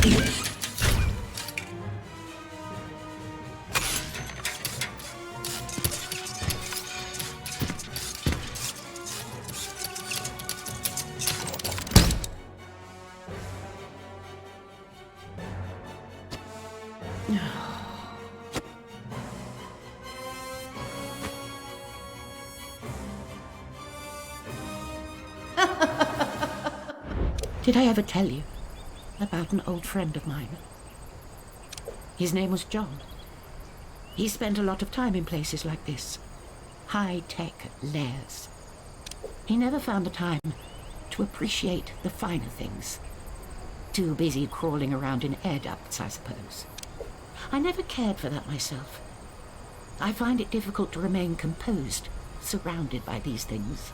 Did I ever tell you about an old friend of mine? His name was John. He spent a lot of time in places like this. High-tech lairs. He never found the time to appreciate the finer things. Too busy crawling around in air ducts, I suppose. I never cared for that myself. I find it difficult to remain composed, surrounded by these things.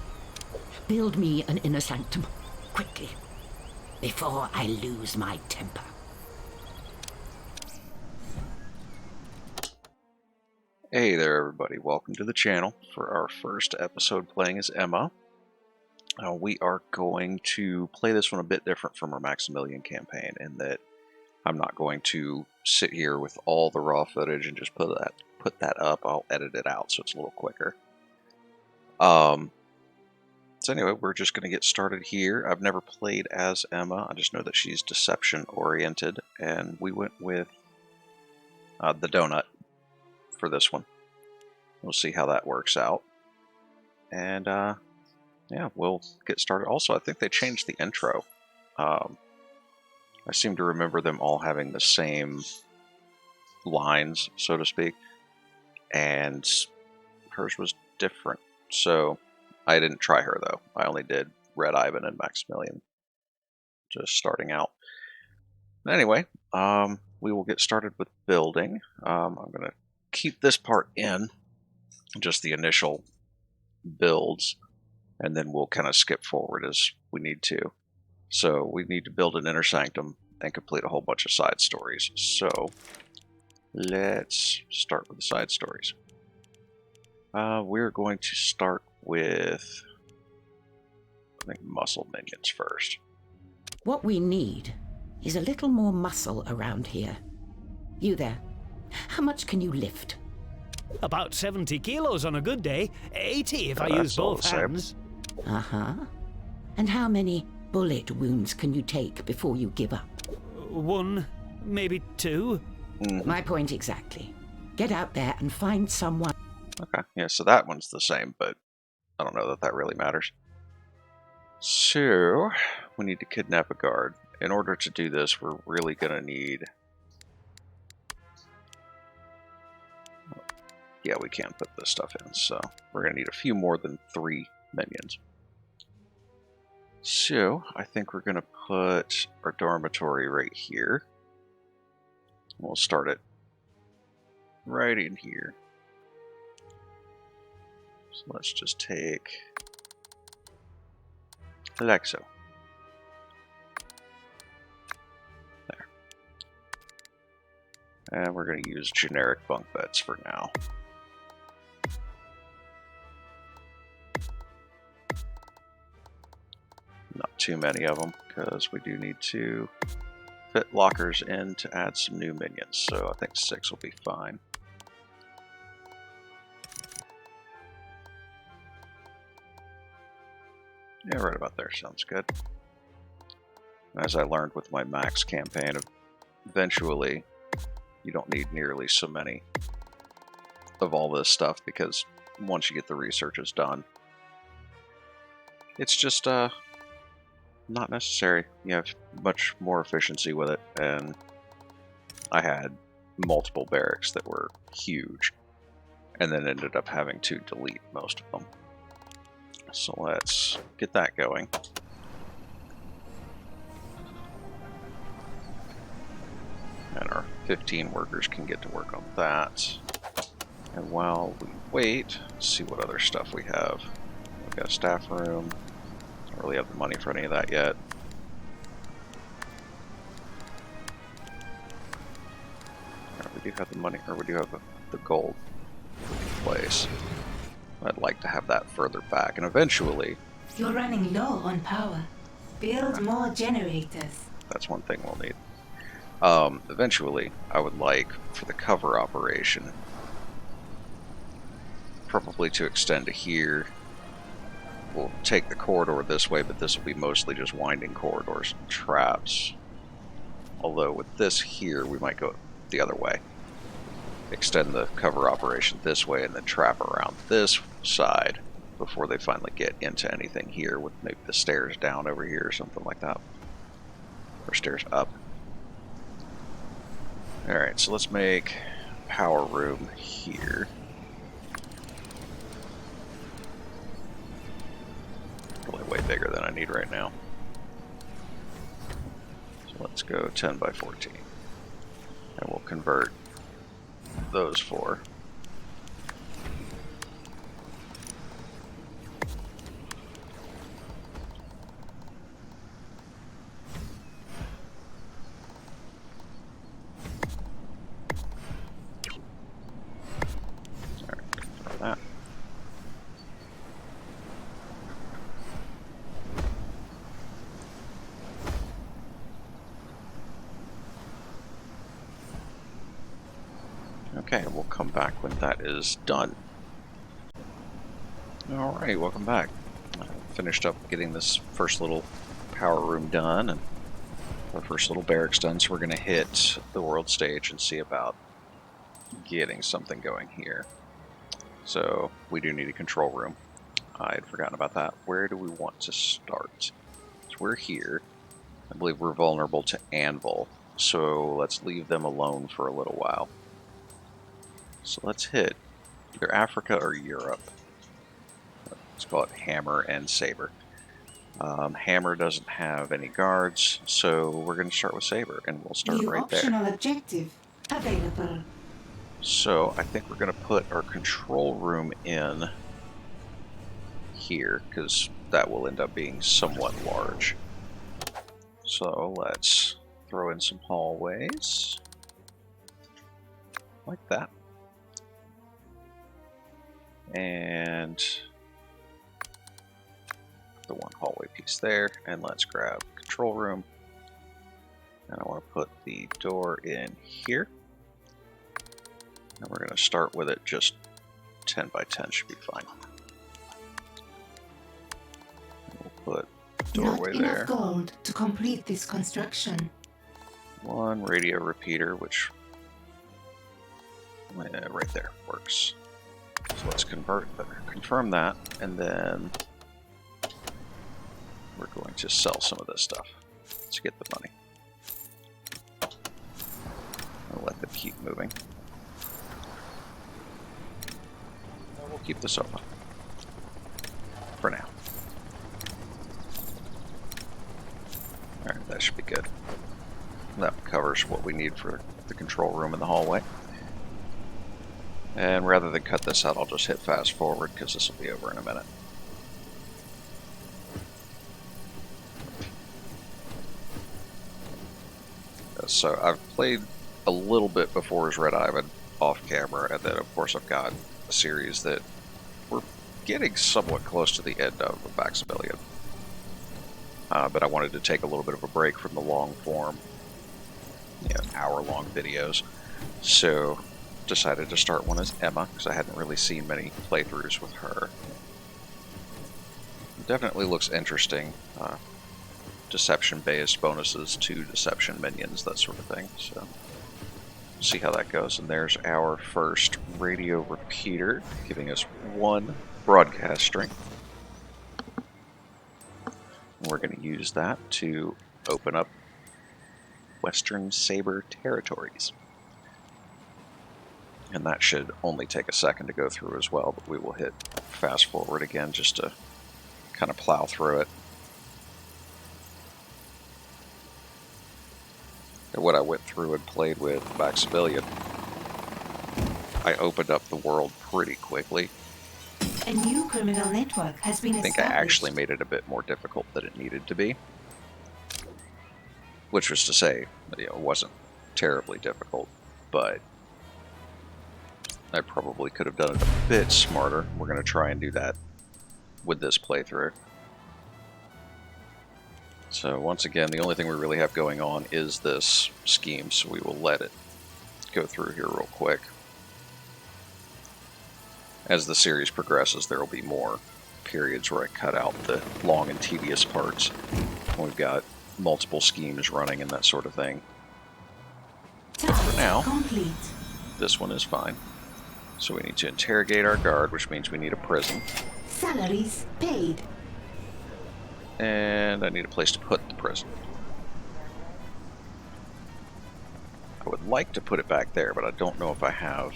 Build me an inner sanctum, quickly, before I lose my temper. Hey there everybody, welcome to the channel for our first episode playing as Emma. We are going to play this one a bit different from our Maximilian campaign in that I'm not going to sit here with all the raw footage and just put that up. I'll edit it out so it's a little quicker. So anyway, we're just going to get started here. I've never played as Emma. I just know that she's deception oriented, and we went with the donut for this one. We'll see how that works out. And yeah, we'll get started. Also, I think they changed the intro. I seem to remember them all having the same lines, so to speak, and hers was different. So I didn't try her, though. I only did Red Ivan and Maximilian, just starting out. Anyway, we will get started with building. I'm going to keep this part in, just the initial builds, and then we'll kind of skip forward as we need to. So we need to build an inner sanctum and complete a whole bunch of side stories. So let's start with the side stories. We're going to start with, I think, muscle minions first. What we need is a little more muscle around here. You there, how much can you lift? About 70 kilos on a good day, 80 if I use both hands. Uh-huh. And how many bullet wounds can you take before you give up? 1, maybe 2. My point exactly. Get out there and find someone. Okay, yeah, so that one's the same, but I don't know that that really matters. So, we need to kidnap a guard. In order to do this, we're really going to need... Yeah, we can't put this stuff in, so we're going to need a few more than 3 minions. So, I think we're going to put our dormitory right here. We'll start it right in here. So let's just take Alexo. There. And we're going to use generic bunk beds for now. Not too many of them, because we do need to fit lockers in to add some new minions. So I think 6 will be fine. Yeah, right about there sounds good. As I learned with my Max campaign, eventually you don't need nearly so many of all this stuff, because once you get the researches done, it's just not necessary. You have much more efficiency with it, and I had multiple barracks that were huge, and then ended up having to delete most of them. So let's get that going. And our 15 workers can get to work on that. And while we wait, let's see what other stuff we have. We've got a staff room. Don't really have the money for any of that yet. We do have the money, or we do have the gold for the place. I'd like to have that further back, and eventually... You're running low on power. Build more generators. That's one thing we'll need. Eventually, I would like for the cover operation probably to extend to here. We'll take the corridor this way, but this will be mostly just winding corridors and traps. Although with this here, we might go the other way. Extend the cover operation this way and then trap around this side before they finally get into anything here with maybe the stairs down over here or something like that. Or stairs up. Alright, so let's make power room here. Probably way bigger than I need right now. So let's go 10 by 14. And we'll convert those four. That. Okay, we'll come back when that is done. Alright, welcome back. I finished up getting this first little power room done and our first little barracks done, so we're going to hit the world stage and see about getting something going here. So we do need a control room. I had forgotten about that. Where do we want to start? So we're here. I believe we're vulnerable to Anvil, so let's leave them alone for a little while. So let's hit either Africa or Europe. Let's call it Hammer and Saber. Hammer doesn't have any guards, so we're going to start with Saber, and we'll start New right there. optional objective available. So I think we're going to put our control room in here, because that will end up being somewhat large. So let's throw in some hallways. Like that. And the one hallway piece there, and let's grab control room. And I want to put the door in here. And we're going to start with it just 10 by 10 should be fine. We'll put doorway Not there. enough gold to complete this construction. One radio repeater, which right there works. So let's confirm that, and then we're going to sell some of this stuff. Let's get the money. I'll let them keep moving. And we'll keep this open for now. Alright, that should be good. That covers what we need for the control room in the hallway. And rather than cut this out, I'll just hit fast forward because this will be over in a minute. So I've played a little bit before as Red Ivan off camera, and then of course I've got a series that we're getting somewhat close to the end of with Maximilian. But I wanted to take a little bit of a break from the long form, hour-long videos. So decided to start one as Emma, because I hadn't really seen many playthroughs with her. It definitely looks interesting. Deception-based bonuses to deception minions, that sort of thing. So see how that goes. And there's our first radio repeater, giving us 1 broadcast strength. And we're going to use that to open up Western Saber territories. And that should only take a second to go through as well, but we will hit fast forward again just to kind of plow through it. And what I went through and played with Maximilian, I opened up the world pretty quickly. A new criminal network has been established. I think I actually made it a bit more difficult than it needed to be. Which was to say, it wasn't terribly difficult, but I probably could have done it a bit smarter. We're going to try and do that with this playthrough. So once again, the only thing we really have going on is this scheme, so we will let it go through here real quick. As the series progresses, there will be more periods where I cut out the long and tedious parts. We've got multiple schemes running and that sort of thing. But for now, complete. this one is fine. So we need to interrogate our guard, which means we need a prison. Salaries paid. And I need a place to put the prison. I would like to put it back there, but I don't know if I have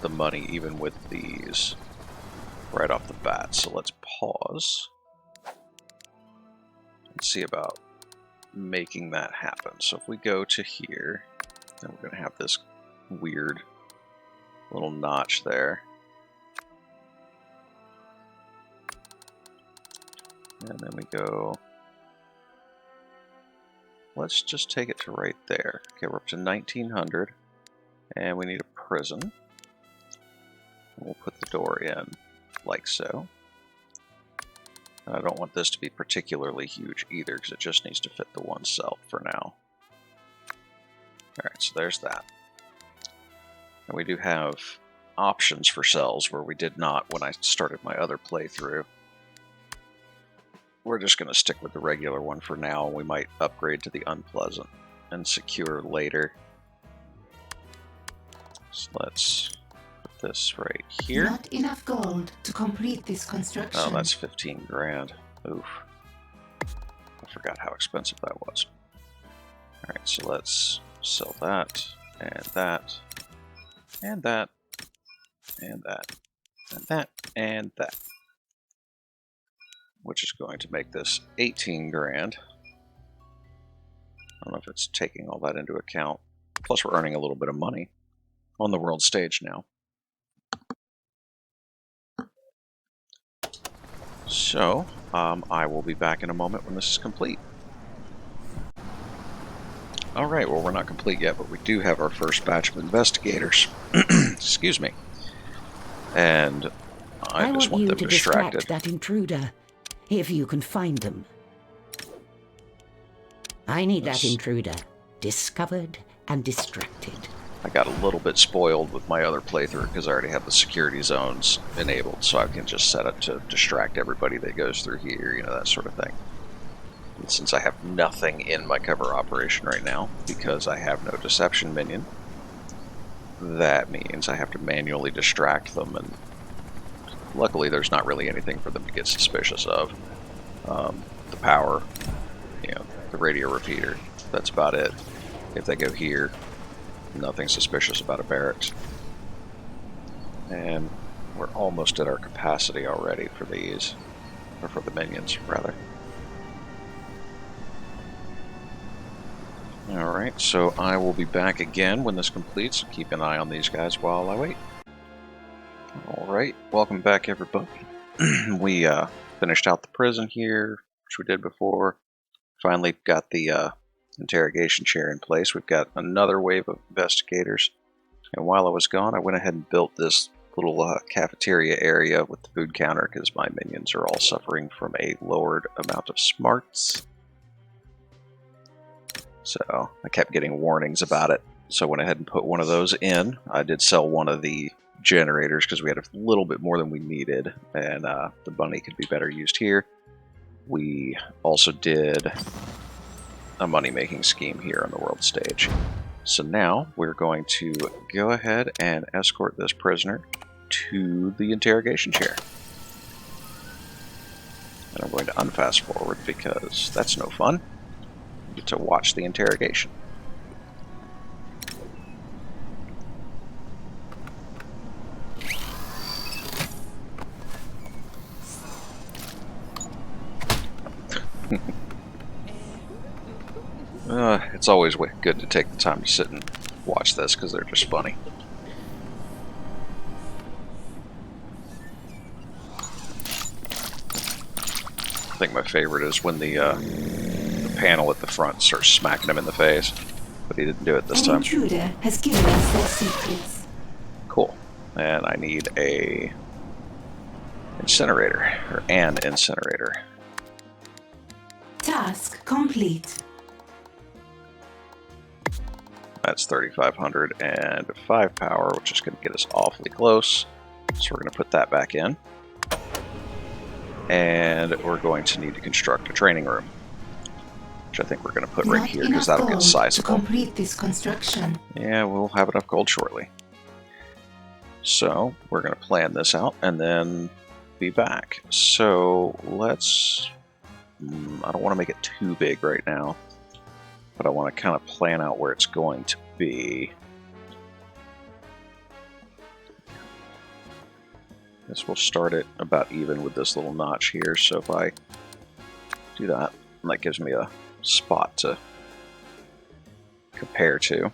the money even with these right off the bat. So let's pause and see about making that happen. So if we go to here, then we're going to have this weird little notch there. And then we go, let's just take it to right there. Okay, we're up to 1900, and we need a prison. We'll put the door in like so. And I don't want this to be particularly huge either, because it just needs to fit the one cell for now. Alright, so there's that. And we do have options for cells where we did not when I started my other playthrough. We're just going to stick with the regular one for now. We might upgrade to the unpleasant and secure later. So let's put this right here. Not enough gold to complete this construction. Oh, that's 15 grand. Oof. I forgot how expensive that was. Alright, so let's sell that, and that, and that, and that, and that, and that. Which is going to make this 18 grand. I don't know if it's taking all that into account. Plus we're earning a little bit of money on the world stage now. So, I will be back in a moment when this is complete. Alright, well we're not complete yet, but we do have our first batch of investigators. Excuse me. And I just want them to distracted. distract that intruder, if you can find them. I need that intruder discovered and distracted. I got a little bit spoiled with my other playthrough because I already have the security zones enabled, so I can just set it to distract everybody that goes through here, you know, that sort of thing. And since I have nothing in my cover operation right now, because I have no deception minion, that means I have to manually distract them, and luckily there's not really anything for them to get suspicious of. The power, you know, the radio repeater, that's about it. If they go here, nothing suspicious about a barracks. And we're almost at our capacity already for these, or for the minions, rather. Alright, so I will be back again when this completes. Keep an eye on these guys while I wait. Alright, welcome back everybody. We finished out the prison here, which we did before. Finally got the interrogation chair in place. We've got another wave of investigators. And while I was gone, I went ahead and built this little cafeteria area with the food counter because my minions are all suffering from a lowered amount of smarts. So I kept getting warnings about it. So I went ahead and put one of those in. I did sell one of the generators because we had a little bit more than we needed, and the money could be better used here. We also did a money-making scheme here on the world stage. So now we're going to go ahead and escort this prisoner to the interrogation chair. And I'm going to unfast forward because that's no fun. You get to watch the interrogation. It's always good to take the time to sit and watch this because they're just funny. I think my favorite is when the panel at the front starts smacking him in the face, but he didn't do it this time. An intruder has given us their secrets. Cool. And I need a incinerator, or an incinerator. Task complete. That's 3,505 power, which is going to get us awfully close. So we're going to put that back in. And we're going to need to construct a training room, which I think we're going to put right Not here because enough that'll get gold to sizable. complete this construction. Yeah, we'll have enough gold shortly. So we're going to plan this out and then be back. So let's... I don't want to make it too big right now, but I want to kind of plan out where it's going to be. I guess we'll start it about even with this little notch here. So if I do that, that gives me a spot to compare to.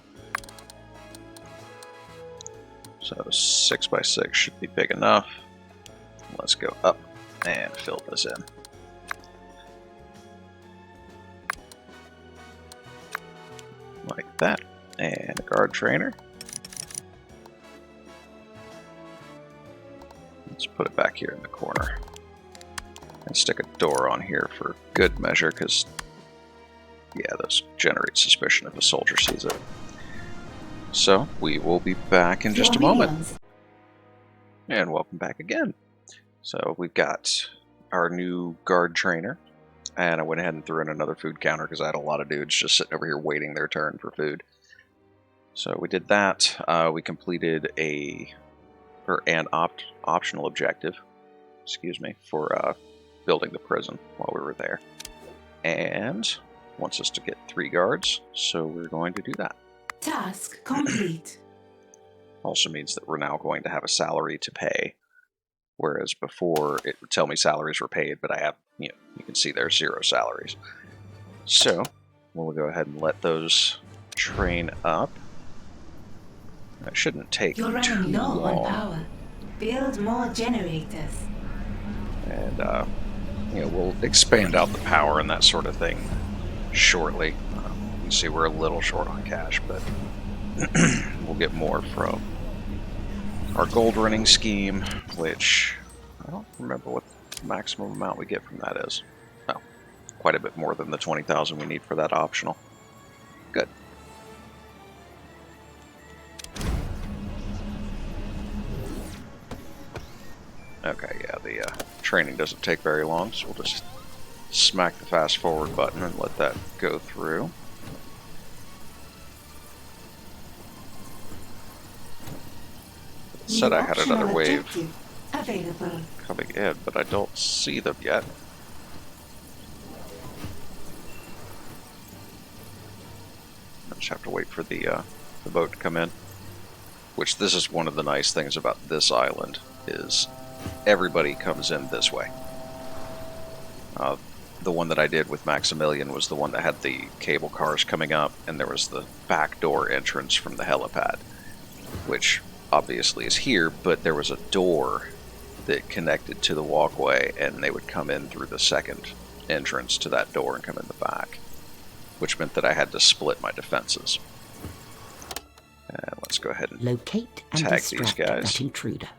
So 6x6 should be big enough. Let's go up and fill this in. Like that. And a guard trainer. Let's put it back here in the corner. And stick a door on here for good measure, because, yeah, those generate suspicion if a soldier sees it. So, we will be back in just a moment. And welcome back again. So, we've got our new guard trainer. And I went ahead and threw in another food counter because I had a lot of dudes just sitting over here waiting their turn for food. So we did that. We completed an optional objective, excuse me, for building the prison while we were there. And wants us to get 3 guards, so we're going to do that. Task complete. Also means that we're now going to have a salary to pay. Whereas before it would tell me salaries were paid, but I have, you can see there's 0 salaries. So we'll go ahead and let those train up. That shouldn't take You're too running low long. on power. Build more generators. And we'll expand out the power and that sort of thing shortly. You can see we're a little short on cash, but we'll get more from our gold running scheme, which I don't remember what the maximum amount we get from that is. Oh, quite a bit more than the 20,000 we need for that optional. Good. Okay, yeah, the training doesn't take very long, so we'll just smack the fast forward button and let that go through. Said I had another wave available. coming in, but I don't see them yet. I just have to wait for the boat to come in. Which, this is one of the nice things about this island, is everybody comes in this way. The one that I did with Maximilian was the one that had the cable cars coming up, and there was the back door entrance from the helipad, which obviously is here, but there was a door that connected to the walkway, and they would come in through the second entrance to that door and come in the back, which meant that I had to split my defenses. And let's go ahead and Locate and tag these distract guys. that intruder.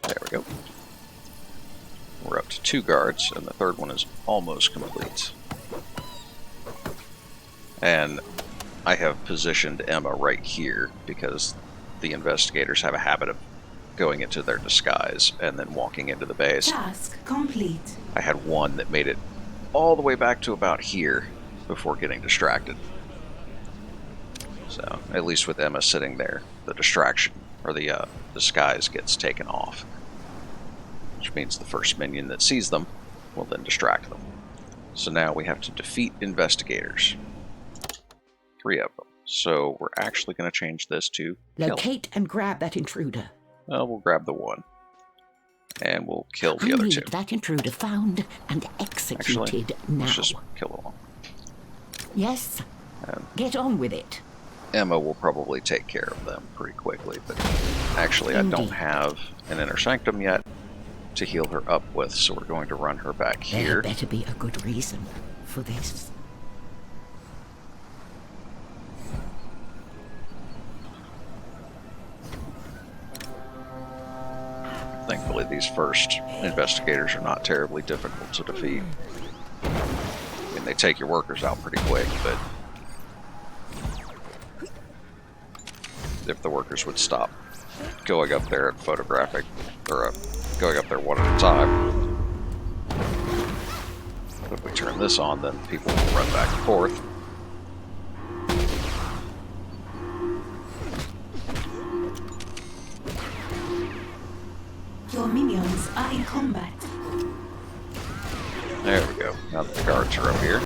There we go. We're up to 2 guards, and the third one is almost complete. And I have positioned Emma right here because the investigators have a habit of going into their disguise and then walking into the base. Task complete. I had one that made it all the way back to about here before getting distracted. So, at least with Emma sitting there, the distraction, or the disguise gets taken off. Which means the first minion that sees them will then distract them. So now we have to defeat investigators. 3 of them. So we're actually going to change this to kill. Locate and grab that intruder. Well, we'll grab the one. And we'll kill the I other need 2. that intruder found and executed now. Let's just kill them all. Yes, And get on with it. Emma will probably take care of them pretty quickly, but actually I don't Indeed. have an Inner Sanctum yet to heal her up with, so we're going to run her back There here. better be a good reason for this. Thankfully, these first investigators are not terribly difficult to defeat. I mean, they take your workers out pretty quick, but if the workers would stop going up there at photographic, or going up there one at a time. But if we turn this on, then people will run back and forth. Your minions are in combat. There we go. Now that the guards are up here.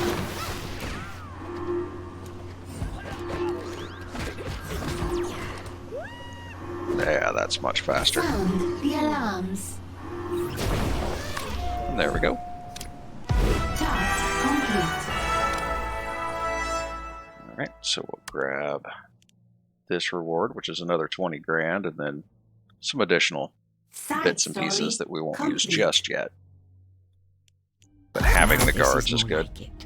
Yeah, that's much faster. Sound the alarms. There we go. Task complete. Alright, so we'll grab this reward, which is another 20 grand, and then some additional Side bits and story pieces that we won't use complete. just yet. But having the This guards is more good. like it.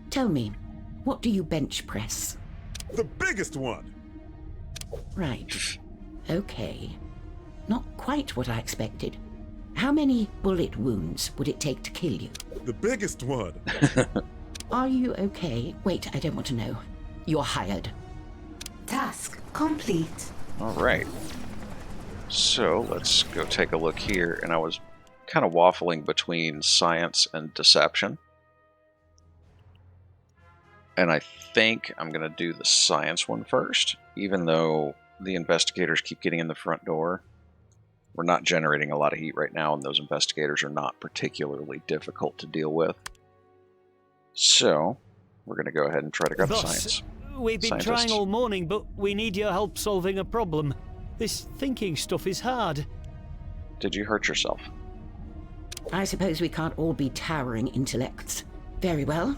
Tell me, what do you bench press? The biggest one! Right. Okay. Not quite what I expected. How many bullet wounds would it take to kill you? The biggest one! Are you okay? Wait, I don't want to know. You're hired. Task complete. Alright. So let's go take a look here. And I was kind of waffling between science and deception. And I think I'm going to do the science one first, even though the investigators keep getting in the front door. We're not generating a lot of heat right now, and those investigators are not particularly difficult to deal with. So, we're going to go ahead and try to grab the Boss, science. we've been Scientist. trying all morning, but we need your help solving a problem. This thinking stuff is hard. Did you hurt yourself? I suppose we can't all be towering intellects. Very well.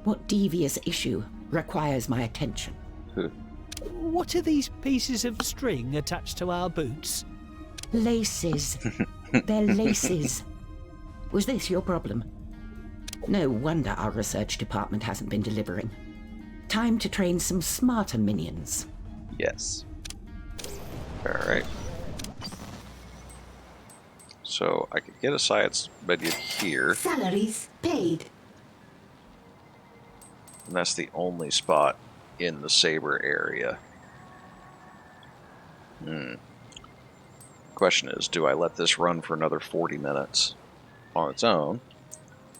What devious issue requires my attention? What are these pieces of string attached to our boots? Laces. They're laces. Was this your problem? No wonder our research department hasn't been delivering. Time to train some smarter minions. Yes. Alright. So, I could get a science menu here. Salaries paid. And that's the only spot in the Saber area. Question is, do I let this run for another 40 minutes on its own?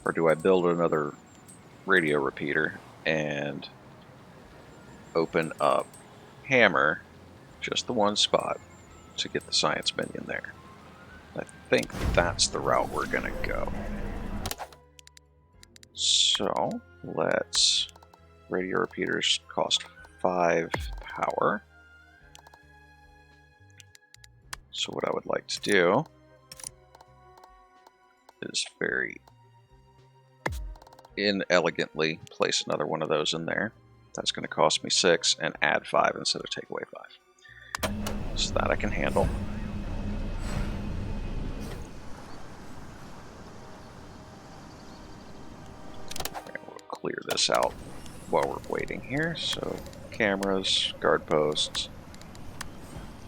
Or do I build another radio repeater and open up Hammer, just the one spot, to get the science minion there? I think that's the route we're going to go. So, let's... Radio repeaters cost 5 power. So what I would like to do is very inelegantly place another one of those in there. That's going to cost me 6 and add 5 instead of take away 5. So that I can handle. And we'll clear this out while we're waiting here. So cameras, guard posts,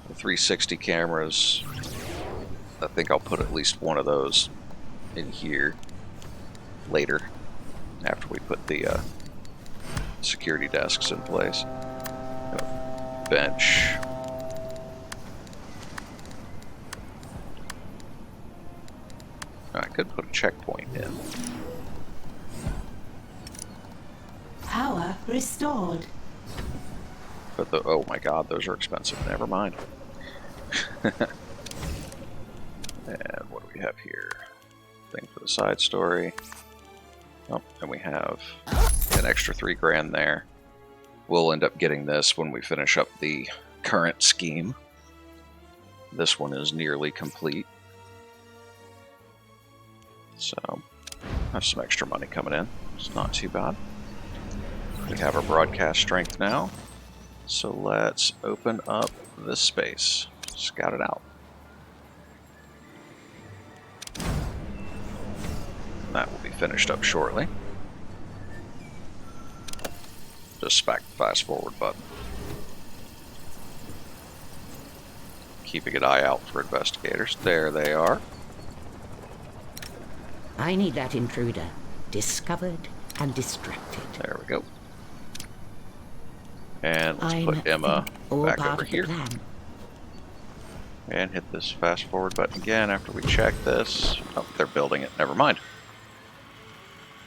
the 360 cameras. I think I'll put at least one of those in here later after we put the security desks in place. Bench. I could put a checkpoint in. Power restored. But the, oh my god, those are expensive. Never mind. And what do we have here? Thing for the side story. Oh, and we have an extra 3 grand there. We'll end up getting this when we finish up the current scheme. This one is nearly complete. So, I have some extra money coming in. It's not too bad. We have our broadcast strength now. So let's open up this space. Scout it out. That will be finished up shortly. Just smack the fast forward button. keeping an eye out for investigators. There they are. I need that intruder discovered and distracted. There we go. And let's I'm put Emma all back part over of the here. plan. And hit this fast forward button again after we check this. Oh, they're building it. Never mind.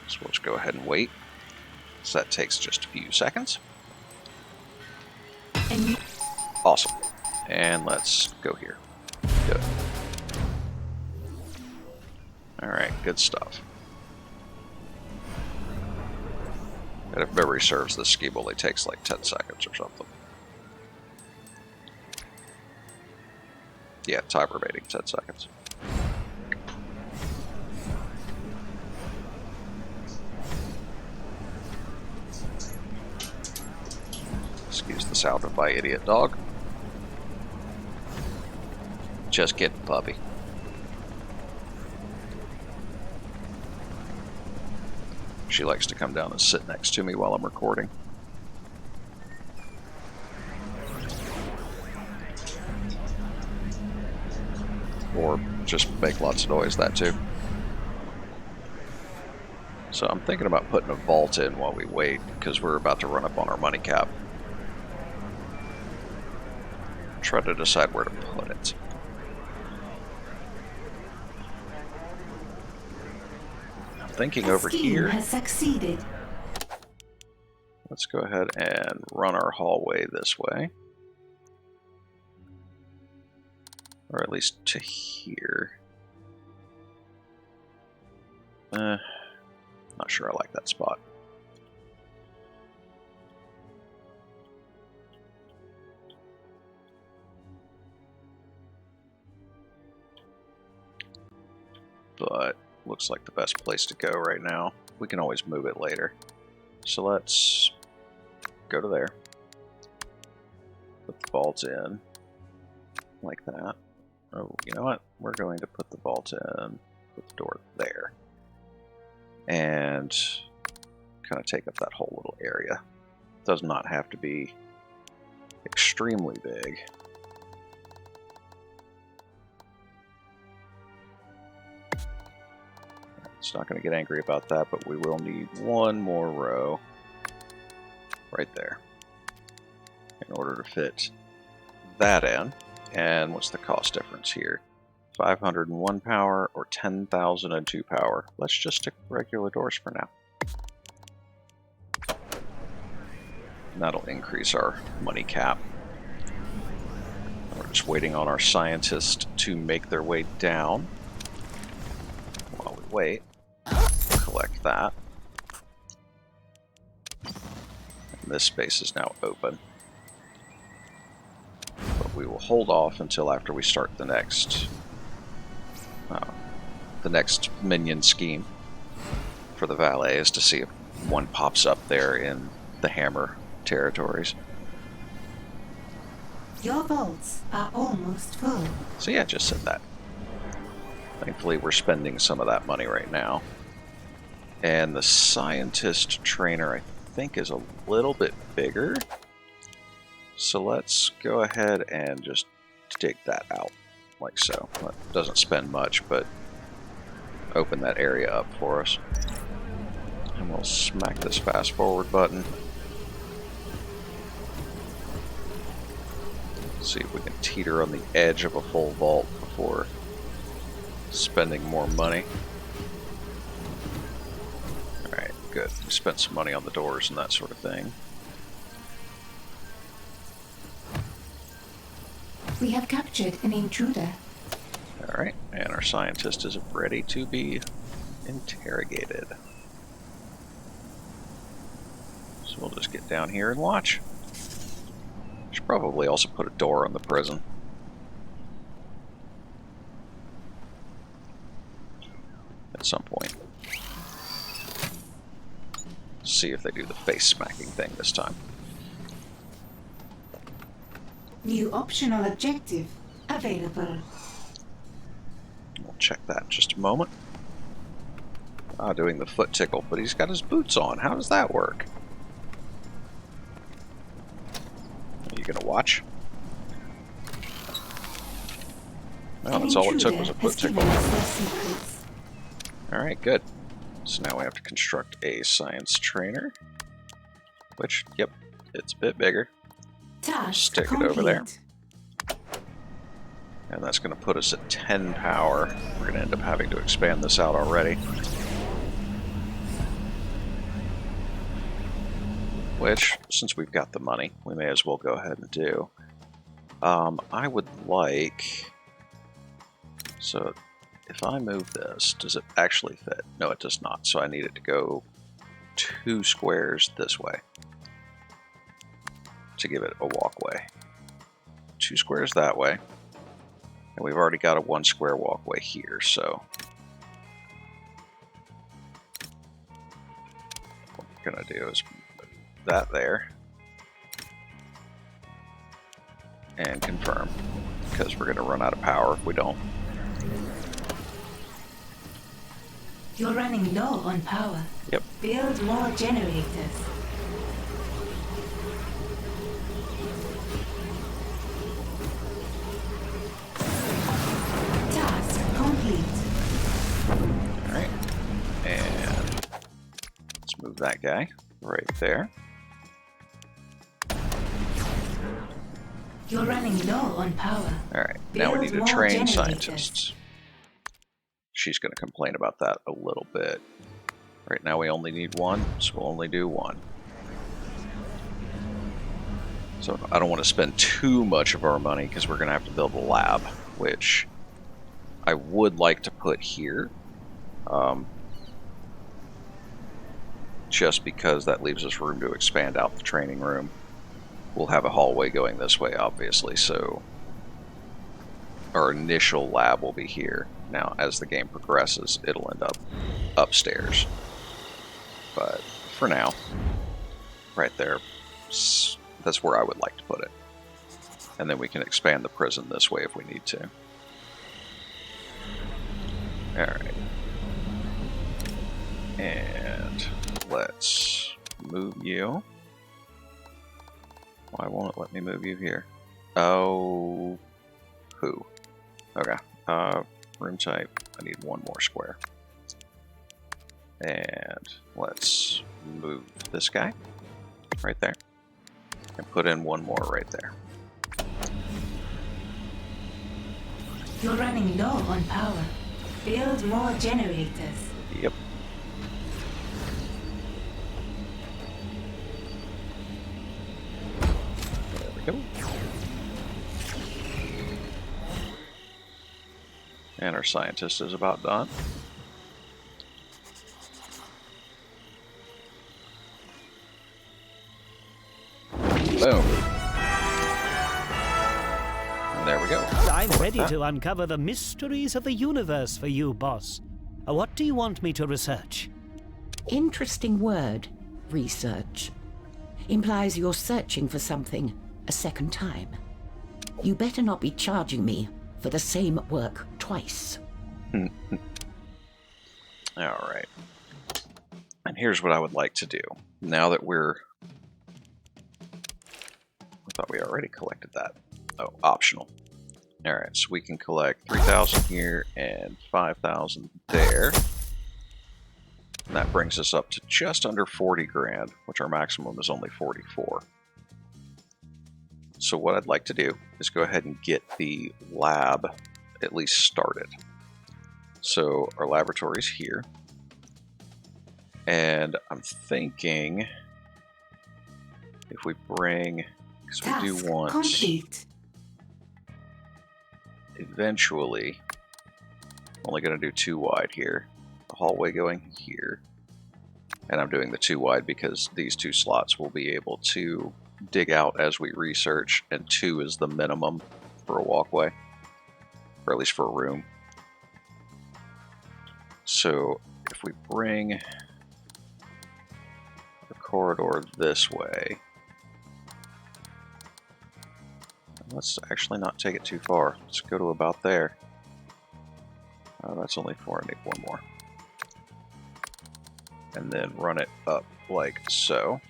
So we'll just go ahead and wait. So that takes just a few seconds. And Awesome. And let's go here. Good. Alright, good stuff. And if memory serves, this scheme only takes like 10 seconds or something. Yeah, time remaining 10 seconds. Excuse the sound of my idiot dog. Just kidding, puppy. She likes to come down and sit next to me while I'm recording. Or just make lots of noise, that too. So I'm thinking about putting a vault in while we wait, because we're about to run up on our money cap. Try to decide where to put it. I'm thinking over scheme here. has succeeded. Let's go ahead and run our hallway this way. Or at least to here. Not sure I like that spot. But looks like the best place to go right now. We can always move it later. So let's go to there. Put the vault in like that. Oh, you know what? We're going to put the vault in, put the door there. And kind of take up that whole little area. Does not have to be extremely big. It's not going to get angry about that, but we will need one more row right there in order to fit that in. And what's the cost difference here? 501 power or 10,002 power. Let's just stick with regular doors for now. And that'll increase our money cap. We're just waiting on our scientists to make their way down. While we wait, collect that. And this space is now open. But we will hold off until after we start the next minion scheme for the valets to see if one pops up there in the hammer territories. Your vaults are almost full. So yeah, just said that. Thankfully, we're spending some of that money right now. And the scientist trainer, I think, is a little bit bigger. So let's go ahead and just dig that out, like so. That doesn't spend much, but open that area up for us. And we'll smack this fast forward button. See if we can teeter on the edge of a full vault before spending more money. Alright, good. We spent some money on the doors and that sort of thing. We have captured an intruder. Alright, and our scientist is ready to be interrogated. So we'll just get down here and watch. Should probably also put a door on the prison. At some point. See if they do the face smacking thing this time. New optional objective available. We'll check that in just a moment. Doing the foot tickle, but he's got his boots on. How does that work? Are you gonna watch? Well, that's all it took was a foot tickle. Alright, good. So now we have to construct a science trainer. Which, yep, it's a bit bigger. Stick it over there. And that's going to put us at 10 power. We're going to end up having to expand this out already. Which, since we've got the money, we may as well go ahead and do. I would like... So, if I move this, does it actually fit? No, it does not. So I need it to go 2 squares this way to give it a walkway. 2 squares that way. And we've already got a 1 square walkway here, so what we're going to do is move that there and confirm, because we're going to run out of power if we don't. You're running low on power. Yep. Build more generators. Task complete. Alright. And let's move that guy right there. You're running low on power. Alright, now we need to Build train more scientists. She's going to complain about that a little bit. Right now we only need 1, so we'll only do 1. So I don't want to spend too much of our money because we're going to have to build a lab, which I would like to put here. Just because that leaves us room to expand out the training room. We'll have a hallway going this way, obviously, so our initial lab will be here. Now, as the game progresses, it'll end up upstairs. But for now, right there, that's where I would like to put it. And then we can expand the prison this way if we need to. Alright. And let's move you. Why won't it let me move you here? Oh, who? Okay. Room type. I need 1 more square. And let's move this guy right there. And put in 1 more right there. You're running low on power. Build more generators. Yep. There we go. And our scientist is about done. Boom. And there we go. I'm ready to uncover the mysteries of the universe for you, boss. What do you want me to research? Interesting word, research. Implies you're searching for something a second time. You better not be charging me for the same work twice. Alright. And here's what I would like to do. Now that I thought we already collected that. Oh, optional. Alright, so we can collect 3,000 here and 5,000 there. And that brings us up to just under 40 grand, which our maximum is only 44. So what I'd like to do is go ahead and get the lab at least started. So our laboratory's here. And I'm thinking if we bring, because we do want complete. Eventually, I'm only going to do 2 wide here. A hallway going here. And I'm doing the 2 wide because these 2 slots will be able to dig out as we research, and 2 is the minimum for a walkway, or at least for a room. So if we bring the corridor this way, let's actually not take it too far. Let's go to about there. That's only 4. I need 1 more. And then run it up like so.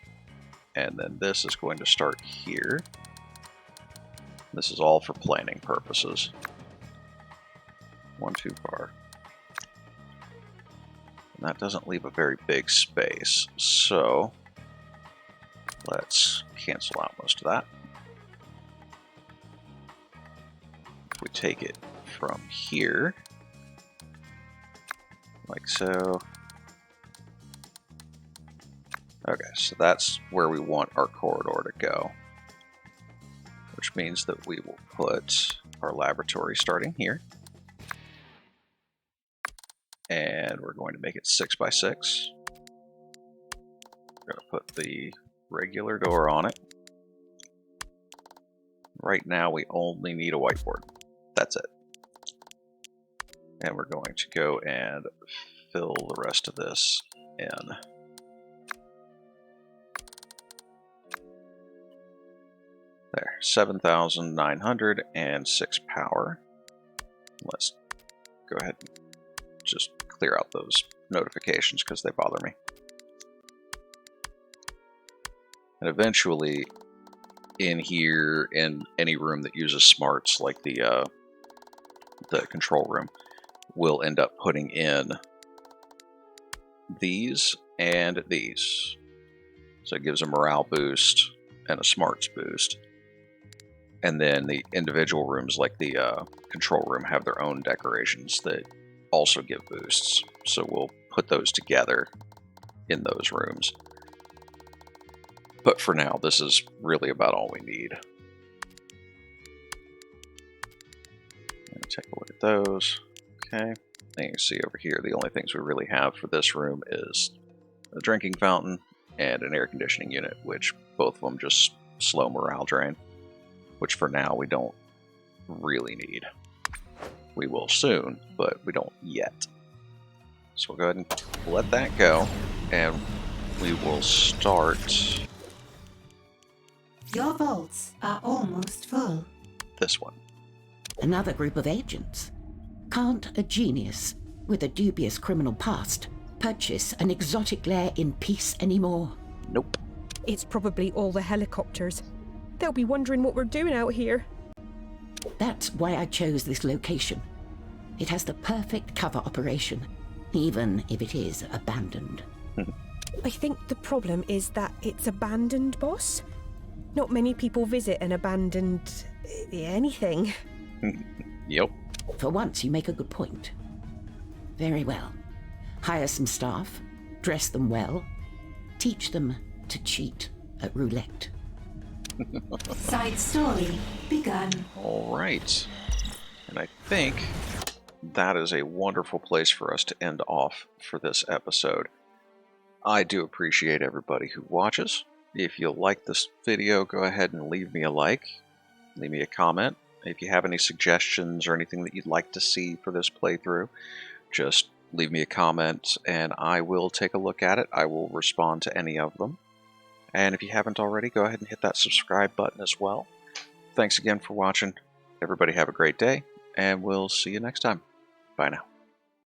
And then this is going to start here. This is all for planning purposes. one too far. And that doesn't leave a very big space, so let's cancel out most of that. We take it from here, like so. Okay, so that's where we want our corridor to go, which means that we will put our laboratory starting here. And we're going to make it 6 by 6. We're going to put the regular door on it. Right now we only need a whiteboard. That's it. And we're going to go and fill the rest of this in. There, 7,906 power. Let's go ahead and just clear out those notifications because they bother me. And eventually, in here, in any room that uses smarts, like the control room, we'll end up putting in these and these. So it gives a morale boost and a smarts boost. And then the individual rooms, like the control room, have their own decorations that also give boosts. So we'll put those together in those rooms. But for now, this is really about all we need. Take a look at those. Okay. And you can see over here, the only things we really have for this room is a drinking fountain and an air conditioning unit, which both of them just slow morale drain, which for now we don't really need. We will soon, but we don't yet. So we'll go ahead and let that go, and we will start Your vaults are almost full. this one. Another group of agents. Can't a genius with a dubious criminal past purchase an exotic lair in peace anymore? Nope. It's probably all the helicopters. They'll be wondering what we're doing out here. That's why I chose this location. It has the perfect cover operation, even if it is abandoned. I think the problem is that it's abandoned, boss. Not many people visit an abandoned anything. Yep. For once, you make a good point. Very well. Hire some staff, dress them well, teach them to cheat at roulette. Side story begun. All right. And I think that is a wonderful place for us to end off for this episode. I do appreciate everybody who watches. If you like this video, go ahead and leave me a like, leave me a comment. If you have any suggestions or anything that you'd like to see for this playthrough, just leave me a comment and I will take a look at it. I will respond to any of them. And if you haven't already, go ahead and hit that subscribe button as well. Thanks again for watching. Everybody have a great day, and we'll see you next time. Bye now.